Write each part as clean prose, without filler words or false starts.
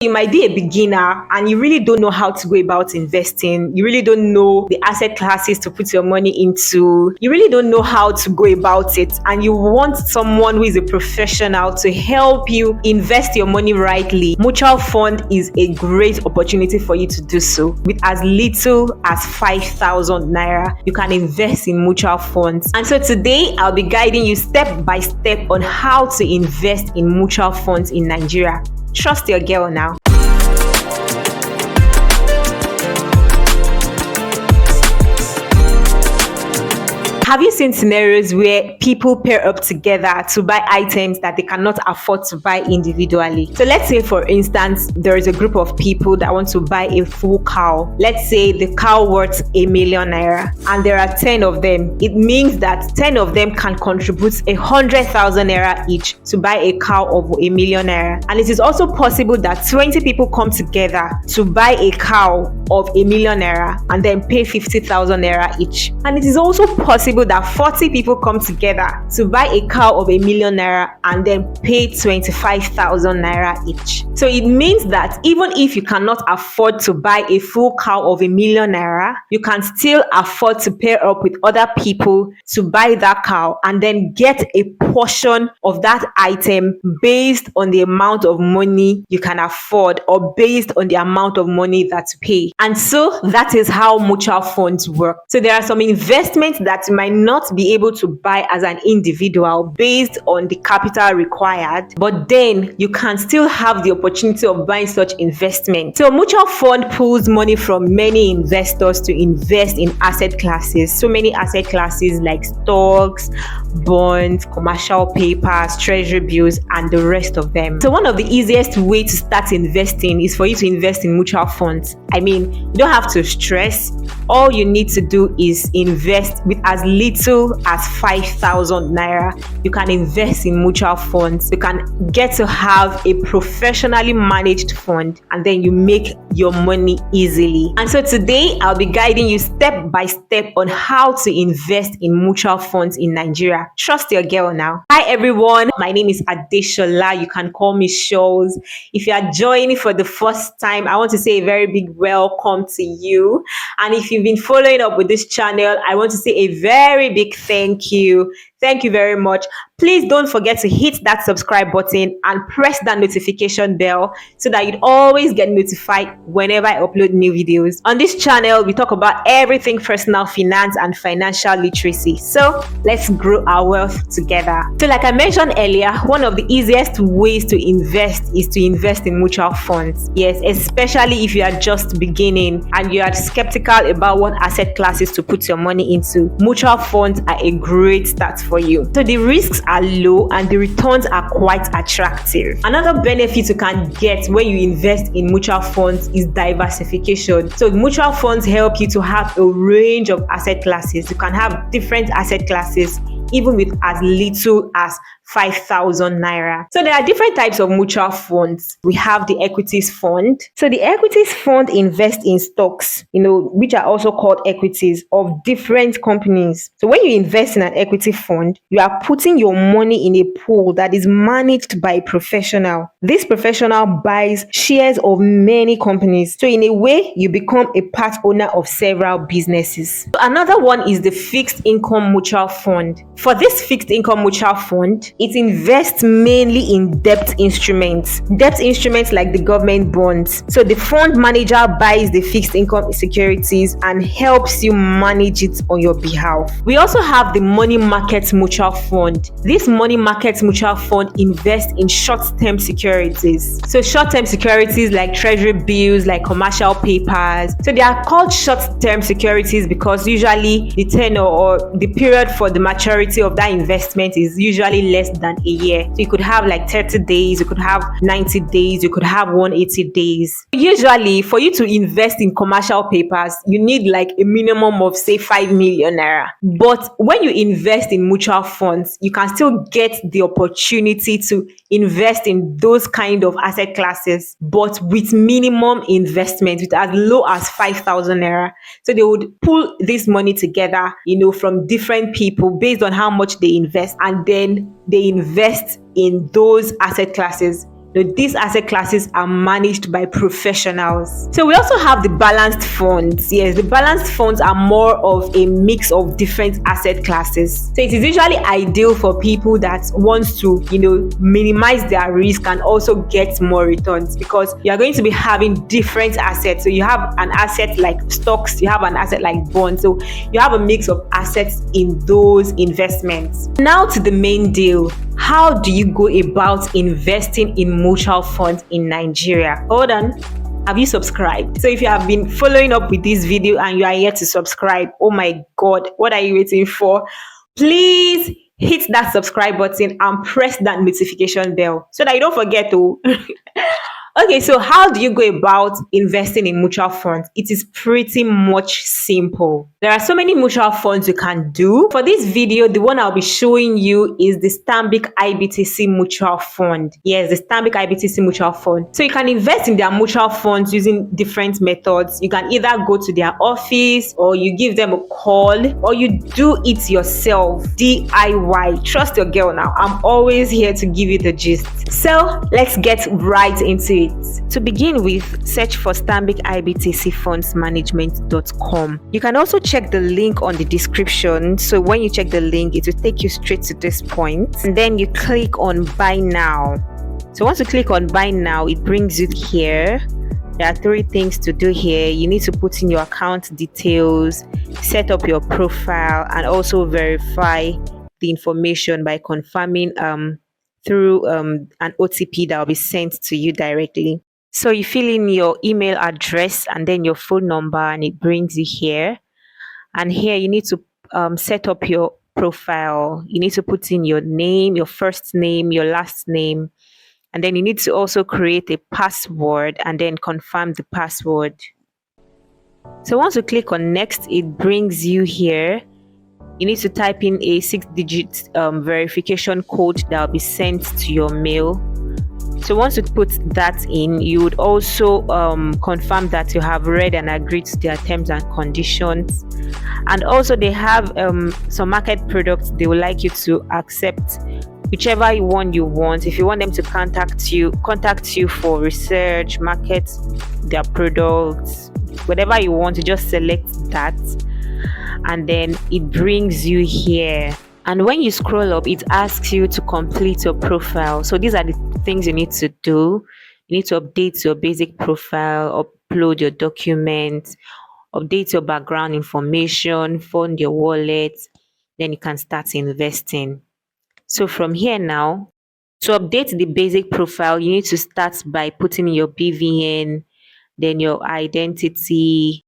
You might be a beginner and you really don't know how to go about investing. You really don't know the asset classes to put your money into. You really don't know how to go about it. And you want someone who is a professional to help you invest your money rightly. Mutual fund is a great opportunity for you to do so. With as little as 5,000 naira, you can invest in mutual funds. And so today, I'll be guiding you step by step on how to invest in mutual funds in Nigeria. Trust your girl now. Have you seen scenarios where people pair up together to buy items that they cannot afford to buy individually? So let's say, for instance, there is a group of people that want to buy a full cow. Let's say the cow worth 1 million naira and there are 10 of them. It means that 10 of them can contribute 100,000 naira each to buy a cow of 1 million naira. And it is also possible that 20 people come together to buy a cow of 1 million naira and then pay 50,000 naira each. And it is also possible that 40 people come together to buy a cow of 1 million naira and then pay 25,000 naira each. So it means that even if you cannot afford to buy a full cow of 1 million naira, you can still afford to pair up with other people to buy that cow and then get a portion of that item based on the amount of money you can afford or based on the amount of money that you pay. And so that is how mutual funds work. So there are some investments that you might not be able to buy as an individual based on the capital required, but then you can still have the opportunity of buying such investment. So mutual fund pulls money from many investors to invest in asset classes. So many asset classes like stocks, bonds, commercial papers, treasury bills, and the rest of them. So one of the easiest way to start investing is for you to invest in mutual funds. I mean, you don't have to stress. All you need to do is invest with as little as 5,000 naira. You can invest in mutual funds. You can get to have a professionally managed fund and then you make your money easily. And so today I'll be guiding you step by step on how to invest in mutual funds in Nigeria. Trust your girl now. Hi everyone, my name is Adeshola. You can call me Shows. If you are joining for the first time, I want to say a very big welcome to you. And if you've been following up with this channel, I want to say a very big thank you. Thank you very much. Please don't forget to hit that subscribe button and press that notification bell so that you'd always get notified whenever I upload new videos. On this channel, we talk about everything personal finance and financial literacy. So let's grow our wealth together. So like I mentioned earlier, one of the easiest ways to invest is to invest in mutual funds. Yes, especially if you are just beginning and you are skeptical about what asset classes to put your money into. Mutual funds are a great start for you. So the risks are low and the returns are quite attractive. Another benefit you can get when you invest in mutual funds is diversification. So mutual funds help you to have a range of asset classes. You can have different asset classes even with as little as 5,000 naira. So there are different types of mutual funds. We have the equities fund. So the equities fund invests in stocks, which are also called equities of different companies. So when you invest in an equity fund, you are putting your money in a pool that is managed by a professional. This professional buys shares of many companies. So in a way, you become a part owner of several businesses. So another one is the fixed income mutual fund. For this fixed income mutual fund, it invests mainly in debt instruments like the government bonds. So the fund manager buys the fixed income securities and helps you manage it on your behalf. We also have the money market mutual fund. This money market mutual fund invests in short-term securities. So short-term securities like treasury bills, like commercial papers. So they are called short-term securities because usually the tenure or the period for the maturity of that investment is usually less than a year. So you could have like 30 days, you could have 90 days, you could have 180 days. Usually for you to invest in commercial papers, you need like a minimum of say 5 million naira. But when you invest in mutual funds, you can still get the opportunity to invest in those kind of asset classes, but with minimum investment, with as low as 5,000 naira. So they would pull this money together, from different people based on how much they invest, and then they invest in those asset classes these asset classes are managed by professionals. So we also have the balanced funds. Yes, the balanced funds are more of a mix of different asset classes. So it is usually ideal for people that wants to, minimize their risk and also get more returns, because you are going to be having different assets. So you have an asset like stocks, you have an asset like bonds. So you have a mix of assets in those investments. Now to the main deal. How do you go about investing in mutual funds in Nigeria? Hold on. Have you subscribed? So if you have been following up with this video and you are yet to subscribe, oh my God, what are you waiting for? Please hit that subscribe button and press that notification bell so that you don't forget to. Okay, so how do you go about investing in mutual funds? It is pretty much simple. There are so many mutual funds you can do. For this video, the one I'll be showing you is the StanbicIBTC mutual fund. Yes, the StanbicIBTC mutual fund. So you can invest in their mutual funds using different methods. You can either go to their office, or you give them a call, or you do it yourself, DIY. Trust your girl now. I'm always here to give you the gist. So let's get right into it. To begin with, search for StanbicIBTCfundsmanagement.com. You can also check the link on the description. So when you check the link, it will take you straight to this point, and then you click on buy now. So once you click on buy now, it brings you here. There are 3 things to do here. You need to put in your account details, set up your profile, and also verify the information by confirming through an OTP that will be sent to you directly. So you fill in your email address and then your phone number, and it brings you here. And here you need to set up your profile. You need to put in your name, your first name, your last name, and then you need to also create a password and then confirm the password. So once you click on next, it brings you here. You need to type in a 6-digit verification code that will be sent to your mail. So once you put that in, you would also confirm that you have read and agreed to their terms and conditions. And also they have some market products they would like you to accept, whichever one you want. If you want them to contact you for research, market their products, whatever you want, you just select that. And then it brings you here, and when you scroll up, it asks you to complete your profile. So these are the things you need to do. You need to update your basic profile, upload your documents, update your background information, fund your wallet, then you can start investing. So from here now, to update the basic profile, you need to start by putting in your BVN, then your identity,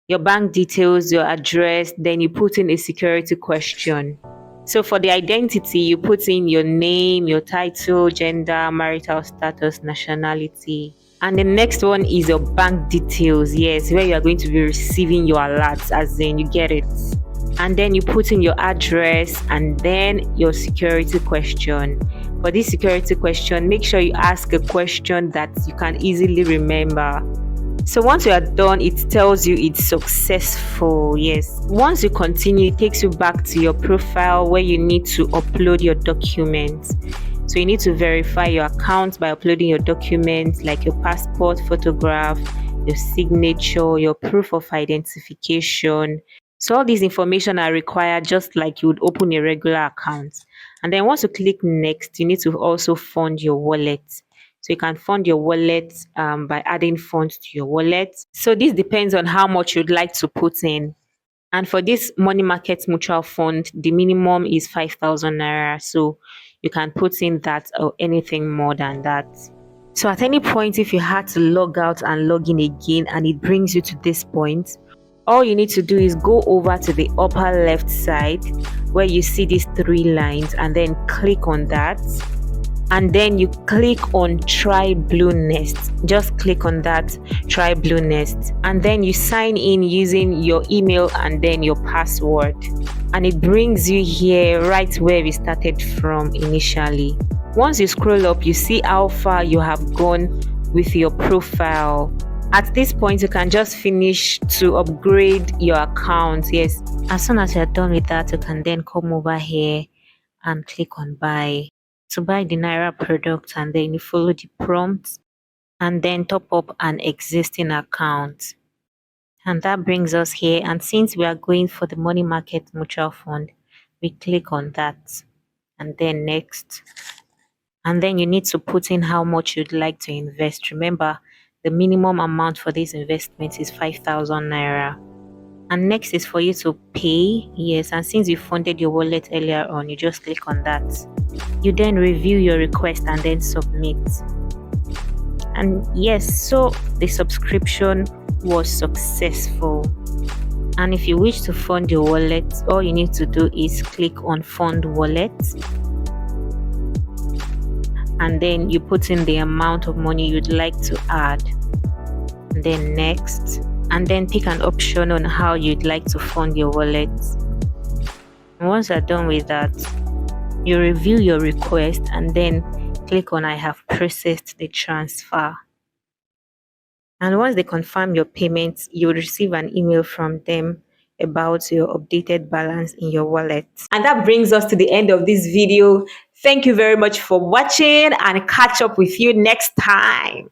your bank details, your address, then you put in a security question. So for the identity, you put in your name, your title, gender, marital status, nationality. And the next one is your bank details. Yes, where you are going to be receiving your alerts, as in you get it. And then you put in your address and then your security question. For this security question, make sure you ask a question that you can easily remember. So once you are done, it tells you it's successful. Yes. Once you continue, it takes you back to your profile where you need to upload your documents. So you need to verify your account by uploading your documents like your passport, photograph, your signature, your proof of identification. So all these information are required just like you would open a regular account. And then once you click next, you need to also fund your wallet. So you can fund your wallet by adding funds to your wallet. So this depends on how much you'd like to put in. And for this money market mutual fund, the minimum is 5,000 naira. So you can put in that or anything more than that. So at any point, if you had to log out and log in again and it brings you to this point, all you need to do is go over to the upper left side where you see these 3 lines and then click on that. And then you click on try blue nest. Just click on that, try blue nest, and then you sign in using your email and then your password, and it brings you here right where we started from initially. Once you scroll up, you see how far you have gone with your profile. At this point, you can just finish to upgrade your account. Yes, as soon as you're done with that, you can then come over here and click on buy. to buy the Naira product, and then you follow the prompts and then top up an existing account. And that brings us here. And since we are going for the money market mutual fund, we click on that and then next. And then you need to put in how much you'd like to invest. Remember, the minimum amount for this investment is 5,000 Naira. And next is for you to pay. Yes, and since you funded your wallet earlier on, you just click on that. You then review your request and then submit. And yes, so the subscription was successful. And if you wish to fund your wallet, all you need to do is click on fund wallet, and then you put in the amount of money you'd like to add, and then next, and then pick an option on how you'd like to fund your wallet. And once you're done with that, you review your request and then click on I have processed the transfer. And once they confirm your payment, you will receive an email from them about your updated balance in your wallet. And that brings us to the end of this video. Thank you very much for watching, and catch up with you next time.